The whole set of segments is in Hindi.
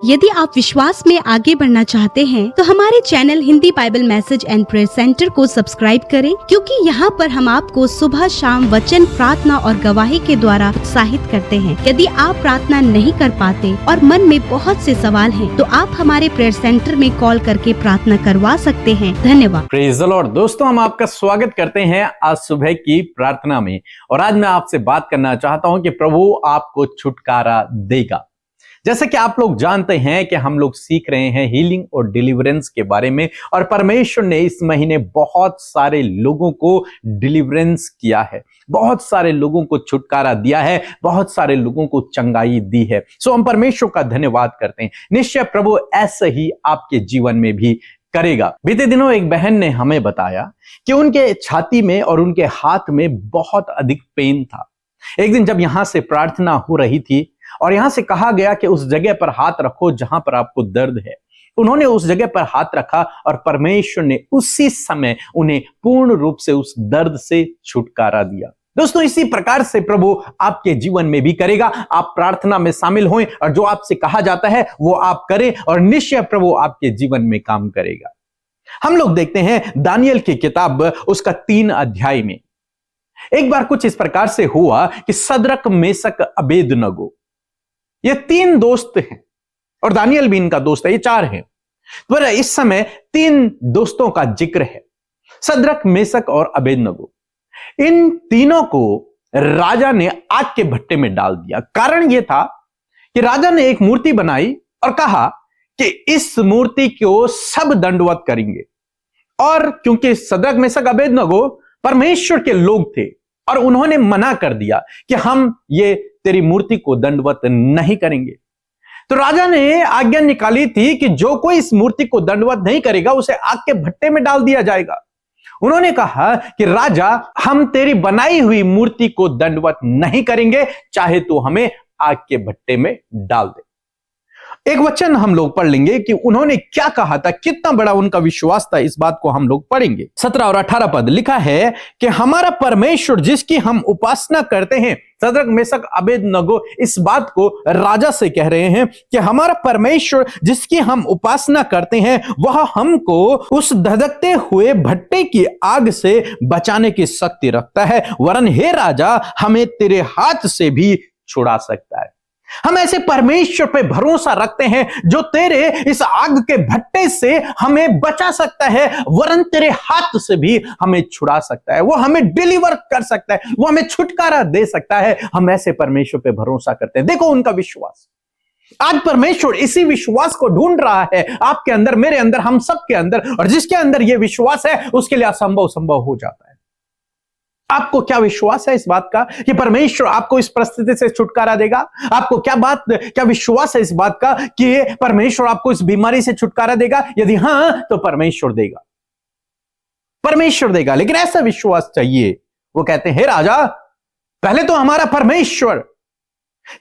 यदि आप विश्वास में आगे बढ़ना चाहते हैं तो हमारे channel Hindi Bible message and prayer centre को सब्सक्राइब करें, क्योंकि यहाँ पर हम आपको सुबह शाम वचन, प्रार्थना और गवाही के द्वारा उत्साहित करते हैं। यदि आप प्रार्थना नहीं कर पाते और मन में बहुत से सवाल हैं, तो आप हमारे प्रेयर सेंटर में कॉल करके प्रार्थना करवा सकते हैं। धन्यवाद। Praise the Lord. दोस्तों, हम आपका स्वागत करते हैं आज सुबह की प्रार्थना में। और आज मैं आपसे बात करना चाहता हूं कि प्रभु आपको छुटकारा देगा। जैसे कि आप लोग जानते हैं कि हम लोग सीख रहे हैं हीलिंग और डिलीवरेंस के बारे में, और परमेश्वर ने इस महीने बहुत सारे लोगों को डिलीवरेंस किया है, बहुत सारे लोगों को छुटकारा दिया है, बहुत सारे लोगों को चंगाई दी है। सो हम परमेश्वर का धन्यवाद करते हैं। निश्चय प्रभु ऐसे ही आपके जीवन में भी करेगा। बीते दिनों एक बहन ने हमें बताया कि उनके छाती में और उनके हाथ में बहुत अधिक पेन था। एक दिन जब यहां से प्रार्थना हो रही थी और यहां से कहा गया कि उस जगह पर हाथ रखो जहां पर आपको दर्द है, उन्होंने उस जगह पर हाथ रखा और परमेश्वर ने उसी समय उन्हें पूर्ण रूप से उस दर्द से छुटकारा दिया। दोस्तों, इसी प्रकार से प्रभु आपके जीवन में भी करेगा। आप प्रार्थना में शामिल हों और जो आपसे कहा जाता है वो आप करें, और निश्चय प्रभु आपके जीवन में काम करेगा। हम लोग देखते हैं दानियल की किताब उसका 3 अध्याय में एक बार कुछ इस प्रकार से हुआ कि सद्रक, मेशक, अबेदनगो, ये 3 दोस्त हैं और दानियल भी इनका दोस्त है। ये 4 हैं। पर इस समय 3 दोस्तों का जिक्र है, सद्रक, मेशक और अबेदनगो। इन तीनों को राजा ने आग के भट्टे में डाल दिया। कारण यह था कि राजा ने एक मूर्ति बनाई और कहा कि इस मूर्ति को सब दंडवत करेंगे। और क्योंकि सद्रक, मेशक, अबेदनगो परमेश्वर के लोग थे और उन्होंने मना कर दिया कि हम ये तेरी मूर्ति को दंडवत नहीं करेंगे, तो राजा ने आज्ञा निकाली थी कि जो कोई इस मूर्ति को दंडवत नहीं करेगा उसे आग के भट्टे में डाल दिया जाएगा। उन्होंने कहा कि राजा, हम तेरी बनाई हुई मूर्ति को दंडवत नहीं करेंगे, चाहे तो हमें आग के भट्टे में डाल दे। एक वचन हम लोग पढ़ लेंगे कि उन्होंने क्या कहा था, कितना बड़ा उनका विश्वास था, इस बात को हम लोग पढ़ेंगे। 17 और 18 पद लिखा है कि हमारा परमेश्वर जिसकी हम उपासना करते हैं, सद्रक, मेशक, अबेदनगो इस बात को राजा से कह रहे हैं कि हमारा परमेश्वर जिसकी हम उपासना करते हैं वह हमको उस धधकते हुए भट्टे की आग से बचाने की शक्ति रखता है, वरन हे राजा, हमें तेरे हाथ से भी छुड़ा सकता है। हम ऐसे परमेश्वर पे भरोसा रखते हैं जो तेरे इस आग के भट्टे से हमें बचा सकता है, वरन तेरे हाथ से भी हमें छुड़ा सकता है। वो हमें डिलीवर कर सकता है, वो हमें छुटकारा दे सकता है। हम ऐसे परमेश्वर पे भरोसा करते हैं। देखो उनका विश्वास। आज परमेश्वर इसी विश्वास को ढूंढ रहा है आपके अंदर, मेरे अंदर, हम सबके अंदर। और जिसके अंदर यह विश्वास है उसके लिए असंभव संभव हो जाता है। आपको क्या विश्वास है इस बात का कि परमेश्वर आपको इस परिस्थिति से छुटकारा देगा? आपको क्या विश्वास है इस बात का कि परमेश्वर आपको इस बीमारी से छुटकारा देगा? यदि हां, तो परमेश्वर देगा, परमेश्वर देगा। लेकिन ऐसा विश्वास चाहिए। वो कहते हैं, हे राजा, पहले तो हमारा परमेश्वर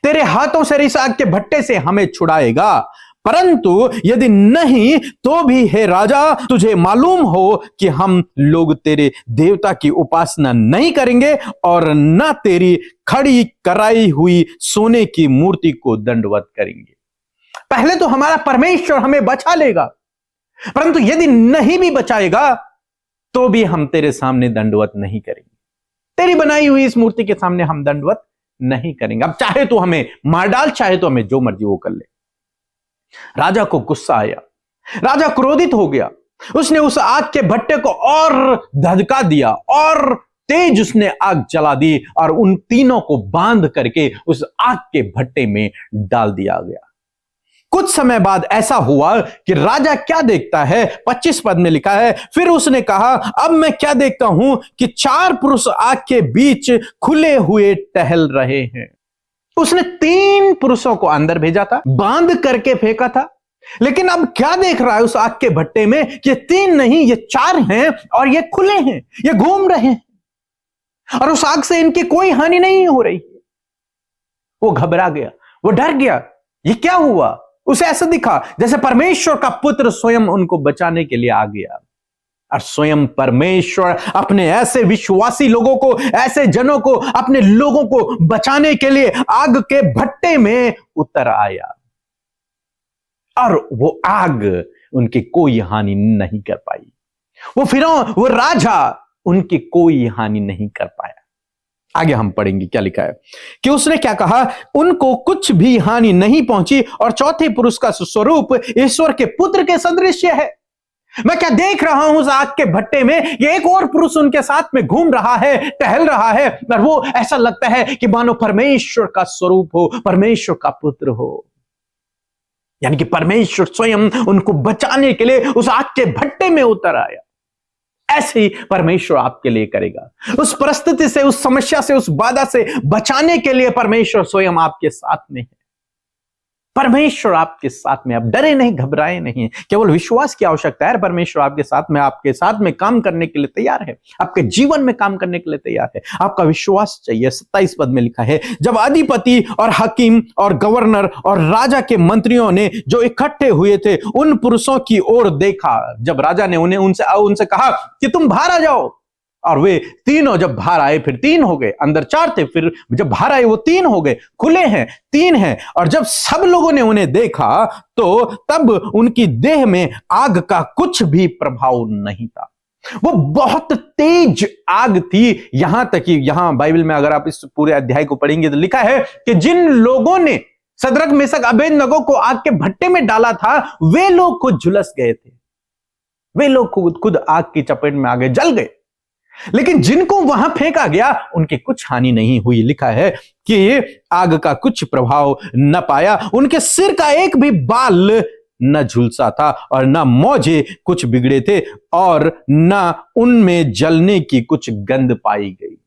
तेरे हाथों से इस आग के भट्टे से हमें छुड़ाएगा, परंतु यदि नहीं तो भी हे राजा, तुझे मालूम हो कि हम लोग तेरे देवता की उपासना नहीं करेंगे और न तेरी खड़ी कराई हुई सोने की मूर्ति को दंडवत करेंगे। पहले तो हमारा परमेश्वर हमें बचा लेगा, परंतु यदि नहीं भी बचाएगा तो भी हम तेरे सामने दंडवत नहीं करेंगे। तेरी बनाई हुई इस मूर्ति के सामने हम दंडवत नहीं करेंगे। अब चाहे तो हमें मार डाल, चाहे तो हमें जो मर्जी वो कर ले। राजा को गुस्सा आया, राजा क्रोधित हो गया। उसने उस आग के भट्टे को और धधका दिया और तेज उसने आग जला दी और उन तीनों को बांध करके उस आग के भट्टे में डाल दिया गया। कुछ समय बाद ऐसा हुआ कि राजा क्या देखता है, 25 पद में लिखा है, फिर उसने कहा, अब मैं क्या देखता हूं कि 4 पुरुष आग के बीच खुले हुए टहल रहे हैं। उसने 3 पुरुषों को अंदर भेजा था, बांध करके फेंका था, लेकिन अब क्या देख रहा है उस आग के भट्टे में कि 3 नहीं, ये 4 हैं और ये खुले हैं, ये घूम रहे हैं और उस आग से इनकी कोई हानि नहीं हो रही। वो घबरा गया, वो डर गया। ये क्या हुआ? उसे ऐसा दिखा जैसे परमेश्वर का पुत्र स्वयं उनको बचाने के लिए आ गया। और स्वयं परमेश्वर अपने ऐसे विश्वासी लोगों को, ऐसे जनों को, अपने लोगों को बचाने के लिए आग के भट्टे में उतर आया। और वो आग उनकी कोई हानि नहीं कर पाई। वो फिरौन, वो राजा उनकी कोई हानि नहीं कर पाया। आगे हम पढ़ेंगे क्या लिखा है कि उसने क्या कहा, उनको कुछ भी हानि नहीं पहुंची और चौथे पुरुष का स्वरूप ईश्वर के पुत्र के सदृश है। मैं क्या देख रहा हूं उस आग के भट्टे में, ये एक और पुरुष उनके साथ में घूम रहा है, टहल रहा है, और वो ऐसा लगता है कि मानो परमेश्वर का स्वरूप हो, परमेश्वर का पुत्र हो। यानी कि परमेश्वर स्वयं उनको बचाने के लिए उस आग के भट्टे में उतर आया। ऐसे ही परमेश्वर आपके लिए करेगा। उस परिस्थिति से, उस समस्या से, उस बाधा से बचाने के लिए परमेश्वर स्वयं आपके साथ में है। परमेश्वर आपके साथ में, आप डरे नहीं, घबराए नहीं, केवल विश्वास की आवश्यकता है। परमेश्वर आपके साथ में काम करने के लिए तैयार है, आपके जीवन में काम करने के लिए तैयार है। आपका विश्वास चाहिए। 27 पद में लिखा है, जब अधिपति और हकीम और गवर्नर और राजा के मंत्रियों ने जो इकट्ठे हुए थे उन पुरुषों की ओर देखा, जब राजा ने उनसे कहा कि तुम बाहर आ जाओ, और वे तीनों जब बाहर आए, फिर 3 हो गए, अंदर 4 थे, फिर जब बाहर आए वो 3 हो गए, खुले हैं 3 हैं। और जब सब लोगों ने उन्हें देखा तो तब उनकी देह में आग का कुछ भी प्रभाव नहीं था। वो बहुत तेज आग थी, यहां तक कि यहां बाइबल में अगर आप इस पूरे अध्याय को पढ़ेंगे तो लिखा है कि जिन लोगों ने शद्रक मेशक अबेदनगो को आग के भट्टे में डाला था, वे लोग खुद झुलस गए थे, वे लोग खुद आग की चपेट में आ गए, जल गए। लेकिन जिनको वहां फेंका गया उनकी कुछ हानि नहीं हुई। लिखा है कि आग का कुछ प्रभाव न पाया, उनके सिर का एक भी बाल न झुलसा था और न मौजे कुछ बिगड़े थे और न उनमें जलने की कुछ गंध पाई गई।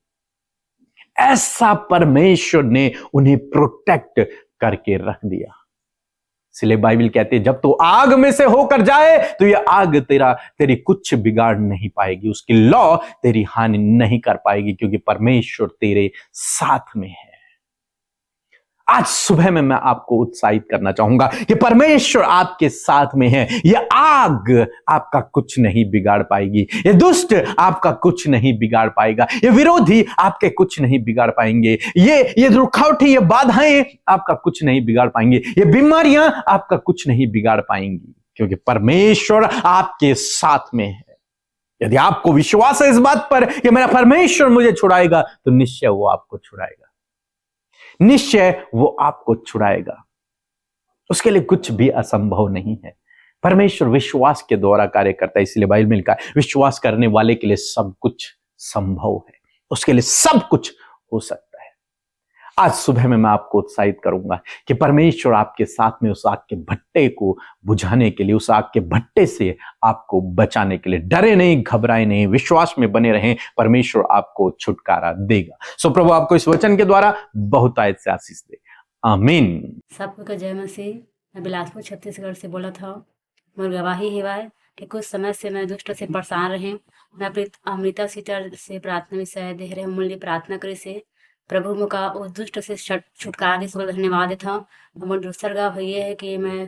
ऐसा परमेश्वर ने उन्हें प्रोटेक्ट करके रख दिया। इसलिए बाइबल कहती है जब तू आग में से होकर जाए तो ये आग तेरी कुछ बिगाड़ नहीं पाएगी, उसकी लौ तेरी हानि नहीं कर पाएगी, क्योंकि परमेश्वर तेरे साथ में है। आज सुबह में मैं आपको उत्साहित करना चाहूंगा कि परमेश्वर आपके साथ में है। ये आग आपका कुछ नहीं बिगाड़ पाएगी, ये दुष्ट आपका कुछ नहीं बिगाड़ पाएगा, ये विरोधी आपके कुछ नहीं बिगाड़ पाएंगे, ये रुकावटें, ये बाधाएं आपका कुछ नहीं बिगाड़ पाएंगे, ये बीमारियां आपका कुछ नहीं बिगाड़ पाएंगी, क्योंकि परमेश्वर आपके साथ में है। यदि आपको विश्वास है इस बात पर कि मेरा परमेश्वर मुझे छुड़ाएगा, तो निश्चय वो आपको छुड़ाएगा, निश्चय वो आपको छुड़ाएगा। उसके लिए कुछ भी असंभव नहीं है। परमेश्वर विश्वास के द्वारा कार्य करता है, इसलिए बाइबल में लिखा है विश्वास करने वाले के लिए सब कुछ संभव है, उसके लिए सब कुछ हो सकता है। आज सुबह में मैं आपको उत्साहित करूंगा कि परमेश्वर आपके साथ में उस आग के भट्टे को बुझाने के लिए, उस आग के भट्टे से आपको बचाने के लिए। डरे नहीं, घबराए नहीं, विश्वास में बने रहें, परमेश्वर आपको छुटकारा देगा। सो प्रभु आपको इस वचन के द्वारा बहुत आयत से आशीष दे, आमीन। सबको जय मसीह। मैं बिलासपुर छत्तीसगढ़ से बोला था। मोर गवाही है कि कुछ समय से मैं दुष्ट से परेशान रहे। मैं अपनी अमृता सीटर से प्रार्थना विषय दे रहे मूल्य प्रार्थना करे से प्रभु मुका उस दुष्ट से छुटकारा दे सकल धन्यवाद था। मोर दूसर गाँव ये है कि मैं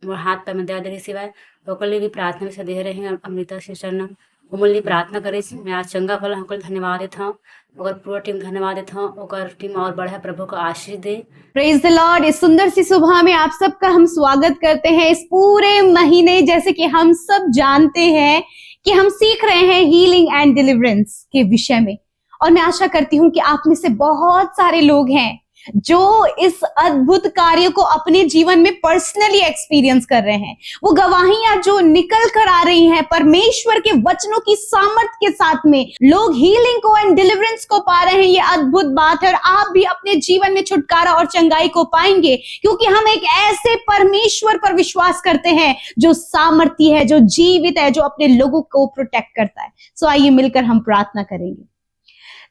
मोर हाथ पर में दर्द रही सिवाय ओकर लिए भी प्रार्थना विषय दे रहे हैं अमृता सीटर ने मूल्य प्रार्थना करे से मैं आज चंगा फल हमको धन्यवाद देता हूँ, ओकर पूरा टीम धन्यवाद देता हूँ, ओकर टीम और बढ़ा प्रभु को आशीष दे। Praise the Lord. इस सुंदर सी सुबह में आप सबका हम स्वागत करते हैं। इस पूरे महीने जैसे कि हम सब जानते हैं कि हम सीख रहे हैं हीलिंग एंड डिलीवरेंस के विषय में, और मैं आशा करती हूँ कि आप में से बहुत सारे लोग हैं जो इस अद्भुत कार्य को अपने जीवन में पर्सनली एक्सपीरियंस कर रहे हैं। वो गवाहियां जो निकल कर आ रही हैं परमेश्वर के वचनों की सामर्थ्य के साथ में, लोग हीलिंग को एंड डिलीवरेंस को पा रहे हैं। ये अद्भुत बात है और आप भी अपने जीवन में छुटकारा और चंगाई को पाएंगे, क्योंकि हम एक ऐसे परमेश्वर पर विश्वास करते हैं जो सामर्थ्य है, जो जीवित है, जो अपने लोगों को प्रोटेक्ट करता है। सो आइए मिलकर हम प्रार्थना करेंगे।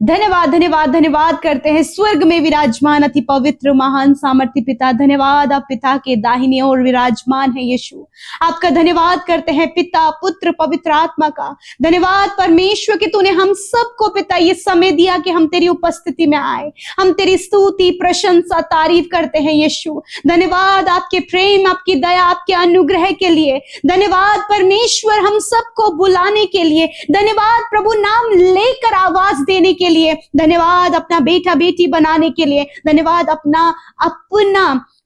धन्यवाद धन्यवाद धन्यवाद करते हैं स्वर्ग में विराजमान अति पवित्र महान सामर्थ्य पिता। धन्यवाद, आप पिता के दाहिने ओर विराजमान है यीशु। आपका धन्यवाद करते हैं पिता, पुत्र, पवित्र आत्मा का। धन्यवाद परमेश्वर कि तूने हम सबको पिता ये समय दिया कि हम तेरी उपस्थिति में आए। हम तेरी स्तुति, प्रशंसा, तारीफ करते हैं यीशु। धन्यवाद आपके प्रेम, आपकी दया, आपके अनुग्रह के लिए। धन्यवाद परमेश्वर हम सबको बुलाने के लिए। धन्यवाद प्रभु नाम लेकर आवाज देने के लिए। धन्यवाद अपना बेटा बेटी बनाने के लिए। धन्यवाद अपना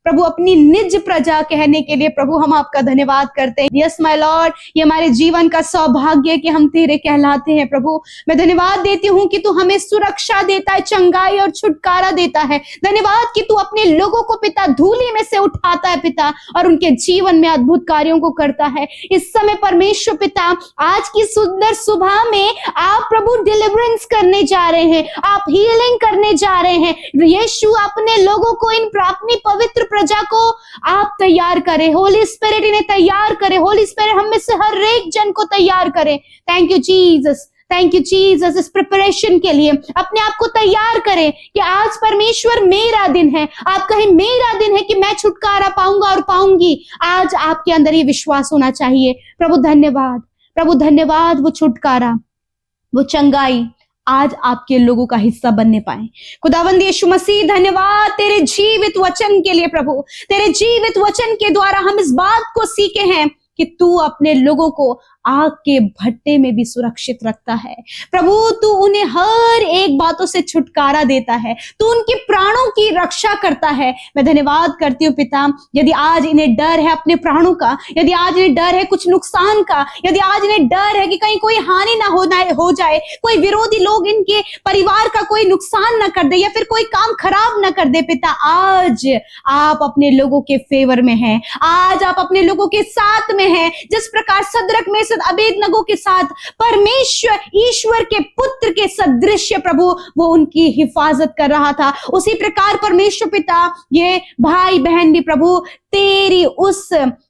प्रभु अपनी निज प्रजा कहने के लिए प्रभु हम आपका धन्यवाद करते हैं। यस माय लॉर्ड, ये हमारे जीवन का सौभाग्य है कि हम तेरे कहलाते हैं। प्रभु मैं धन्यवाद देती हूँ कि तू हमें सुरक्षा देता है, चंगाई और छुटकारा देता है। धन्यवाद कि तू अपने लोगों को पिता धूली में से उठाता है पिता, और उनके जीवन में अद्भुत कार्यों को करता है। इस समय परमेश्वर पिता, आज की सुंदर सुबह में आप प्रभु डिलीवरेंस करने जा रहे हैं, आप हीलिंग करने जा रहे हैं। यीशु अपने लोगों को, अपनी पवित्र प्रजा को आप तैयार करें। होली स्पिरिट इन्हें तैयार करे। होली स्पिरिट हम में से हर एक जन को तैयार करे। Thank you Jesus, thank you Jesus इस प्रिपरेशन के लिए। अपने आप को तैयार करें कि आज परमेश्वर मेरा दिन है। आप कहें मेरा दिन है कि मैं छुटकारा पाऊंगा और पाऊंगी। आज आपके अंदर ये विश्वास होना चाहिए। प्रभु धन्यवाद, प्रभु धन्यवाद, वो छुटकारा, वो चंगाई आज आपके लोगों का हिस्सा बनने पाए। खुदावंद यीशु मसीह धन्यवाद तेरे जीवित वचन के लिए। प्रभु तेरे जीवित वचन के द्वारा हम इस बात को सीखे हैं कि तू अपने लोगों को आग के भट्टे में भी सुरक्षित रखता है। प्रभु तू उन्हें हर एक बातों से छुटकारा देता है, तू उनके प्राणों की रक्षा करता है। मैं धन्यवाद करती हूँ पिता, यदि आज इन्हें डर है अपने प्राणों का, यदि आज इन्हें डर है कुछ नुकसान का, यदि आज इन्हें डर है कि कहीं कोई हानि ना हो जाए, कोई विरोधी लोग इनके परिवार का कोई नुकसान ना कर दे या फिर कोई काम खराब ना कर दे, पिता आज आप अपने लोगों के फेवर में हैं, आज आप अपने लोगों के साथ में हैं। जिस प्रकार सदरक में अबेदनगो के साथ परमेश्वर ईश्वर के पुत्र के सदृश प्रभु वो उनकी हिफाजत कर रहा था, उसी प्रकार परमेश्वर पिता ये भाई बहन भी प्रभु तेरी उस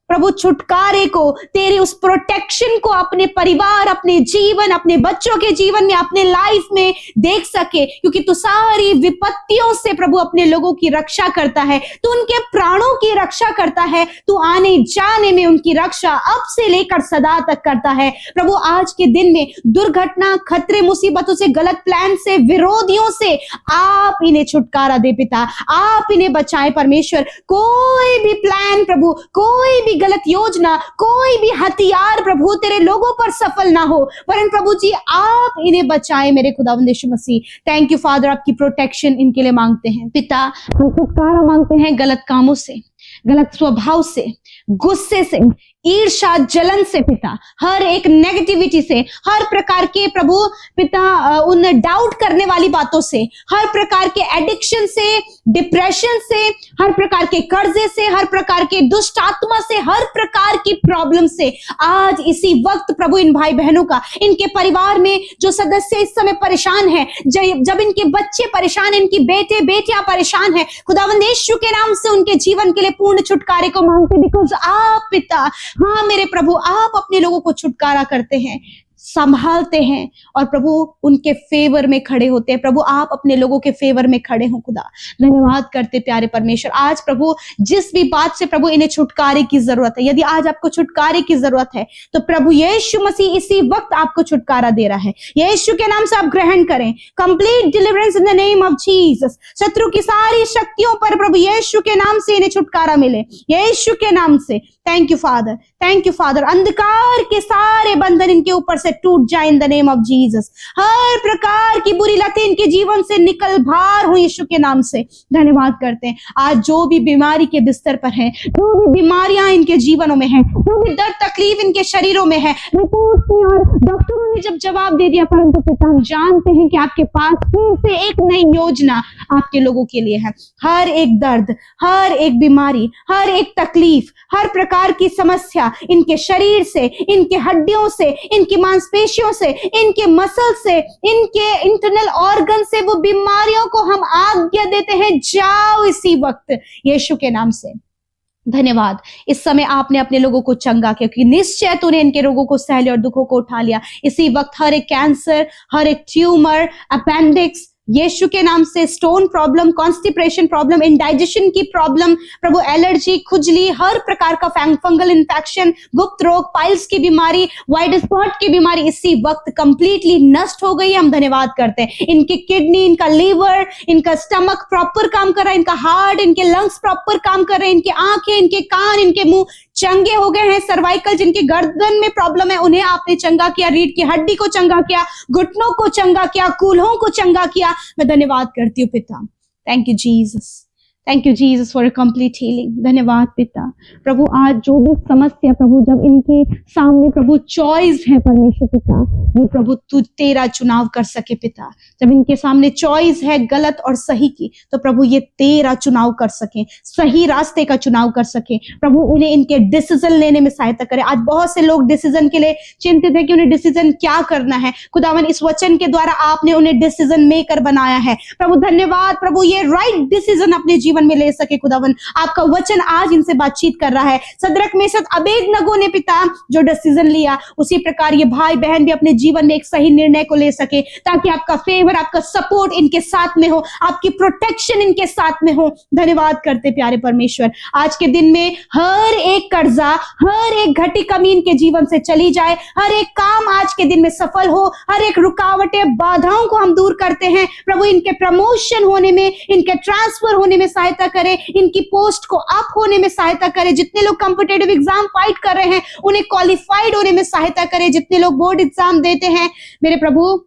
प्रभु छुटकारे को, तेरी उस प्रोटेक्शन को अपने परिवार, अपने जीवन, अपने बच्चों के जीवन में, अपने लाइफ में देख सके, क्योंकि तू सारी विपत्तियों से प्रभु अपने लोगों की रक्षा करता है, तू उनके प्राणों की रक्षा करता है, तू आने जाने में उनकी रक्षा अब से लेकर सदा तक करता है। प्रभु आज के दिन में दुर्घटना, खतरे, मुसीबतों से, गलत प्लान से, विरोधियों से आप इन्हें छुटकारा दे पिता, आप इन्हें बचाए परमेश्वर। कोई भी प्लान प्रभु, कोई भी गलत योजना, कोई भी हथियार प्रभु तेरे लोगों पर सफल ना हो, वरन प्रभु जी आप इन्हें बचाए मेरे खुदावंद यीशु मसीह। थैंक यू फादर, आपकी प्रोटेक्शन इनके लिए मांगते हैं पिता। हम छुटकारा मांगते हैं गलत कामों से, गलत स्वभाव से, गुस्से से, ईर्ष्या, जलन से पिता, हर एक नेगेटिविटी से, हर प्रकार के प्रभु पिता उन डाउट करने वाली बातों से, हर प्रकार के एडिक्शन से, डिप्रेशन से, हर प्रकार के कर्जे से, हर प्रकार के दुष्ट आत्मा से, हर प्रकार की प्रॉब्लम से आज इसी वक्त प्रभु इन भाई बहनों का, इनके परिवार में जो सदस्य इस समय परेशान है, जब इनके बच्चे परेशान, इनकी बेटे बेटियां परेशान है, खुदावंद यीशु के नाम से उनके जीवन के लिए पूर्ण छुटकारे को मांगते, बिकॉज आप पिता, हाँ मेरे प्रभु, आप अपने लोगों को छुटकारा करते हैं, संभालते हैं और प्रभु उनके फेवर में खड़े होते हैं। प्रभु आप अपने लोगों के फेवर में खड़े हो खुदा, धन्यवाद करते प्यारे परमेश्वर। आज प्रभु जिस भी बात से प्रभु इन्हें छुटकारे की जरूरत है, यदि आज आपको छुटकारे की जरूरत है तो प्रभु यीशु मसीह इसी वक्त आपको छुटकारा दे रहा है। यीशु के नाम से आप ग्रहण करें complete deliverance in the name of Jesus. शत्रु की सारी शक्तियों पर प्रभु यीशु के नाम से इन्हें छुटकारा मिले, यीशु के नाम से। Thank you Father, thank you Father. अंधकार के सारे बंधन इनके ऊपर से टूट जाए in the name of Jesus. हर प्रकार की बुरी लतें इनके जीवन से निकल बाहर हो यीशु के नाम से। धन्यवाद करते हैं। आज जो भी बीमारी के बिस्तर पर है, जो भी बीमारियां इनके जीवनों में है, जो भी दर्द तकलीफ इनके शरीरों में है, रिपोर्ट में और डॉक्टरों ने जब जवाब दे दिया, परंतु पिता हम जानते हैं कि आपके पास फिर से एक नई योजना आपके लोगों के लिए है। हर एक दर्द, हर एक बीमारी, हर एक तकलीफ, हर प्रकार की समस्या इनके शरीर से, इनके हड्डियों से, इनकी मांसपेशियों से, इनके मसल से, इनके इंटरनल ऑर्गन से, वो बीमारियों को हम आज्ञा देते हैं, जाओ इसी वक्त यीशु के नाम से। धन्यवाद। इस समय आपने अपने लोगों को चंगा किया, क्योंकि निश्चय तूने इनके रोगों को सह लिया और दुखों को उठा लिया। इसी वक्त हर एक कैंसर, हर एक ट्यूमर, अपेंडिक्स, यीशु के नाम से stone problem, constipation problem, indigestion की प्रॉब्लम, प्रभु एलर्जी, खुजली, हर प्रकार का फंगल इन्फेक्शन, गुप्त रोग, पाइल्स की बीमारी, वाइट स्पॉट की बीमारी इसी वक्त कंप्लीटली नष्ट हो गई। हम धन्यवाद करते हैं। इनकी किडनी, इनका लीवर, इनका स्टमक प्रॉपर काम कर रहा है, इनका हार्ट, इनके लंग्स प्रॉपर काम कर रहे हैं, इनकी आंखें, इनके कान, इनके मुंह चंगे हो गए हैं। सर्वाइकल, जिनके गर्दन में प्रॉब्लम है, उन्हें आपने चंगा किया। रीढ़ की हड्डी को चंगा किया, घुटनों को चंगा किया, कूल्हों को चंगा किया। मैं धन्यवाद करती हूँ पिता। Thank you Jesus, thank you Jesus for complete healing. धन्यवाद पिता। प्रभु आज जो भी समस्या प्रभु जब इनके सामने प्रभु चॉइस है परमेश्वर पिता, ये प्रभु तू तेरा चुनाव कर सके पिता। जब इनके सामने चॉइस है गलत और सही की, तो प्रभु ये तेरा चुनाव कर सके, सही रास्ते का चुनाव कर सके। प्रभु उन्हें इनके डिसीजन लेने में सहायता करे। आज बहुत से लोग डिसीजन के लिए चिंतित है कि उन्हें डिसीजन क्या करना है। खुदावन इस वचन के द्वारा आपने उन्हें डिसीजन मेकर बनाया है प्रभु। धन्यवाद प्रभु, ये राइट डिसीजन अपने जीवन में ले सके। खुदावन आपका वचन आज इनसे बातचीत कर रहा है। सदरक मेशक अबेदनगो ने पिता जो डिसीजन लिया, उसी प्रकार ये भाई बहन भी अपने जीवन में एक सही निर्णय को ले सके, ताकि आपका फेवर, आपका सपोर्ट इनके साथ में हो, आपकी प्रोटेक्शन इनके साथ में हो। धन्यवाद करते प्यारे परमेश्वर, आज के दिन में हर एक कर्जा, हर एक घटी कमी इनके जीवन से चली जाए, हर एक काम आज के दिन में सफल हो, हर एक रुकावटें, बाधाओं को हम दूर करते हैं प्रभु। इनके प्रमोशन होने में, इनके ट्रांसफर होने में सहायता करे, इनकी पोस्ट को अप होने में सहायता करे। जितने लोग कॉम्पिटिटिव एग्जाम फाइट कर रहे हैं उन्हें क्वालिफाइड होने में सहायता करे। जितने लोग बोर्ड एग्जाम देते हैं मेरे प्रभु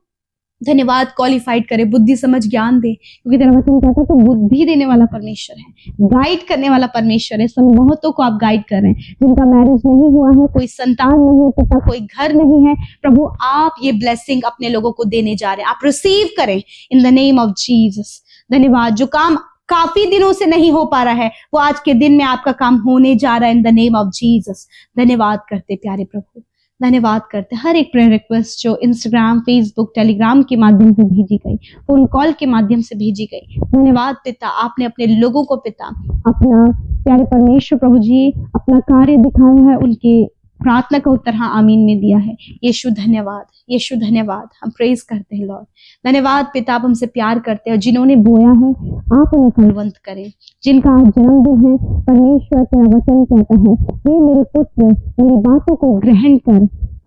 धन्यवाद, क्वालिफाइड करे, बुद्धि समझ ज्ञान दे, क्योंकि तेरा वचन कहता है तो बुद्धि देने वाला परमेश्वर है, गाइड करने वाला परमेश्वर है। सब बहुतों को आप गाइड कर रहे हैं जिनका मैरिज नहीं हुआ है, कोई संतान नहीं है पिता, कोई घर नहीं है प्रभु, आप ये ब्लेसिंग अपने लोगों को देने जा रहे हैं। आप रिसीव करें इन द नेम ऑफ जीसस। धन्यवाद, जो काम काफी दिनों से नहीं हो पा रहा है वो आज के दिन में आपका काम होने जा रहा है इन द नेम ऑफ जीसस। धन्यवाद करते प्यारे प्रभु, धन्यवाद करते। हर एक प्रेयर रिक्वेस्ट जो इंस्टाग्राम, फेसबुक, टेलीग्राम के माध्यम से भेजी गई, फोन कॉल के माध्यम से भेजी गई, धन्यवाद पिता, आपने अपने लोगों को पिता अपना प्यारे परमेश्वर प्रभु जी अपना कार्य दिखाया है, उनके प्रार्थना का उत्तर हाँ आमीन में दिया है। यीशु धन्यवाद, यीशु धन्यवाद, हम प्रेज करते हैं लॉर्ड। धन्यवाद पिता, आप हमसे प्यार करते हैं और जिन्होंने बोया है आप उन्हें फलवंत करें। जिनका आज जन्मदिन है परमेश्वर तेरा वचन कहता है, ये मेरे पुत्र मेरी बातों को ग्रहण कर,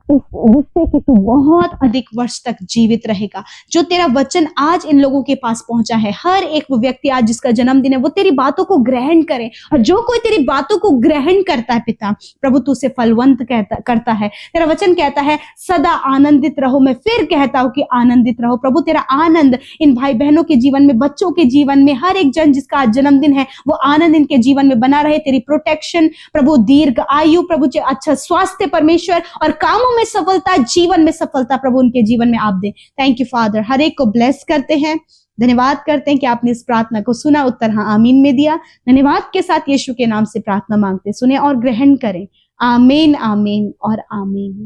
इस जिससे कि तू बहुत अधिक वर्ष तक जीवित रहेगा। जो तेरा वचन आज इन लोगों के पास पहुंचा है, हर एक वो व्यक्ति आज जिसका जन्मदिन है वो तेरी बातों को ग्रहण करे, और जो कोई तेरी बातों को ग्रहण करता है पिता प्रभु तू उसे फलवंत करता है। तेरा वचन कहता है सदा आनंदित रहो। मैं फिर कहता हूं कि आनंदित रहो प्रभु। तेरा आनंद इन भाई बहनों के जीवन में, बच्चों के जीवन में, हर एक जन जिसका आज जन्मदिन है वो आनंद इनके जीवन में बना रहे। तेरी प्रोटेक्शन प्रभु, दीर्घ आयु प्रभु, अच्छा स्वास्थ्य परमेश्वर, और कामों में सफलता, जीवन में सफलता प्रभु उनके जीवन में आप दे। थैंक यू फादर, हर एक को ब्लेस करते हैं। धन्यवाद करते हैं कि आपने इस प्रार्थना को सुना, उत्तर हाँ आमीन में दिया। धन्यवाद के साथ यीशु के नाम से प्रार्थना मांगते, सुने और ग्रहण करें। आमीन, आमीन और आमीन।